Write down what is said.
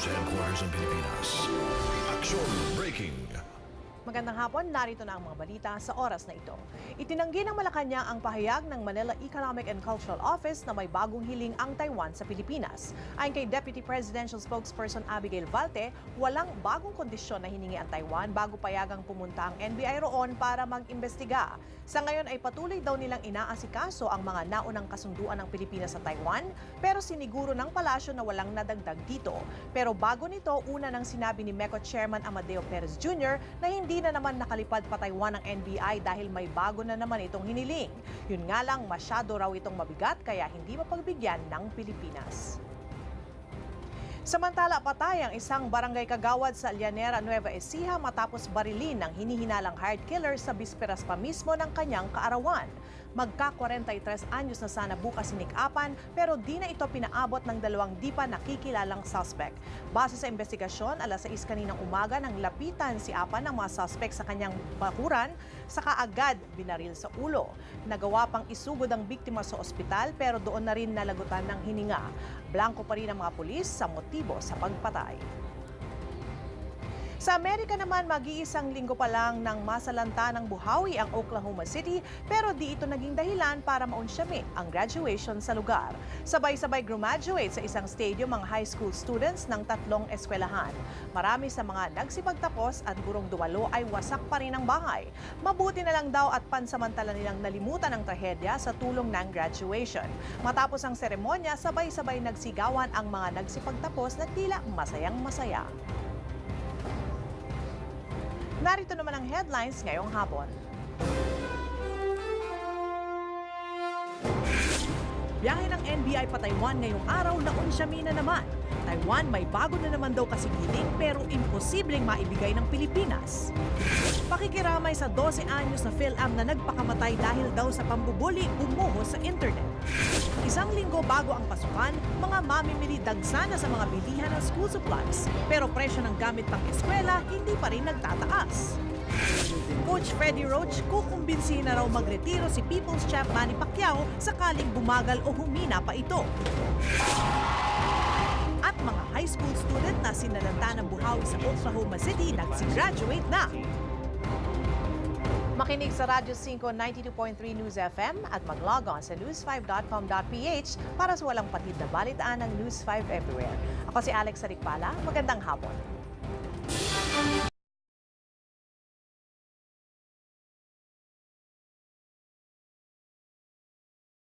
sa headquarters ng Pilipinas. Action Breaking! Magandang hapon, narito na ang mga balita sa oras na ito. Itinanggi ng Malacanang ang pahayag ng Manila Economic and Cultural Office na may bagong hiling ang Taiwan sa Pilipinas. Ayon kay Deputy Presidential Spokesperson Abigail Valte, walang bagong kondisyon na hiningi ang Taiwan bago payagang pumunta ang NBI roon para mag-imbestiga. Sa ngayon ay patuloy daw nilang inaasikaso ang mga naunang kasunduan ng Pilipinas sa Taiwan, pero siniguro ng palasyo na walang nadagdag dito. Pero bago nito, una nang sinabi ni MECO Chairman Amadeo Perez Jr. na hindi na naman nakalipad pa Taiwan ng NBI dahil may bago na naman itong hiniling. Yun nga lang, masyado raw itong mabigat kaya hindi mapagbigyan ng Pilipinas. Samantala, patay ang isang barangay kagawad sa Llanera, Nueva Ecija matapos barilin ng hinihinalang hired killer sa bisperas pa mismo ng kanyang kaarawan. Magka-43 anyos na sana bukas si Nick Apan pero di na ito pinaabot ng dalawang di pa nakikilalang suspect. Base sa investigasyon, alas 6 kaninang umaga nang lapitan si Apan ng mga suspect sa kanyang bakuran, saka agad binaril sa ulo. Nagawa pang isugod ang biktima sa ospital pero doon na rin nalagutan ng hininga. Blanco pa rin ang mga pulis sa motibo sa pagpatay. Sa Amerika naman, mag-iisang linggo pa lang nang masalanta ng buhawi ang Oklahoma City pero di ito naging dahilan para maunsyami ang graduation sa lugar. Sabay-sabay graduate sa isang stadium ang high school students ng 3 eskwelahan. Marami sa mga nagsipagtapos at gurong dumalo ay wasak pa rin ang bahay. Mabuti na lang daw at pansamantala nilang nalimutan ang trahedya sa tulong ng graduation. Matapos ang seremonya, sabay-sabay nagsigawan ang mga nagsipagtapos na tila masayang-masaya. Narito naman ang headlines ngayong hapon. Biyahe ng NBI pa Taiwan ngayong araw na unsyami na naman. Taiwan may bago na naman daw kasigiling pero imposibleng maibigay ng Pilipinas. Pakikiramay sa 12 anyos na PhilAm na nagpakamatay dahil daw sa pambubuli bumuho sa internet. Isang linggo bago ang pasukan, mga mamimili dagsana sa mga bilihan ng school supplies. Pero presyo ng gamit pang eskwela hindi pa rin nagtataas. Coach Freddie Roach, kukumbinsihin na raw magretiro si People's Champ Manny Pacquiao sakaling bumagal o humina pa ito. At mga high school student na sinalanta ng buhawi sa Oklahoma City nagsigraduate na. Makinig sa Radyo 5 92.3 News FM at mag-log on sa news5.com.ph para sa walang patid na balitaan ng News 5 everywhere. Ako si Alex Sarikpala. Magandang hapon.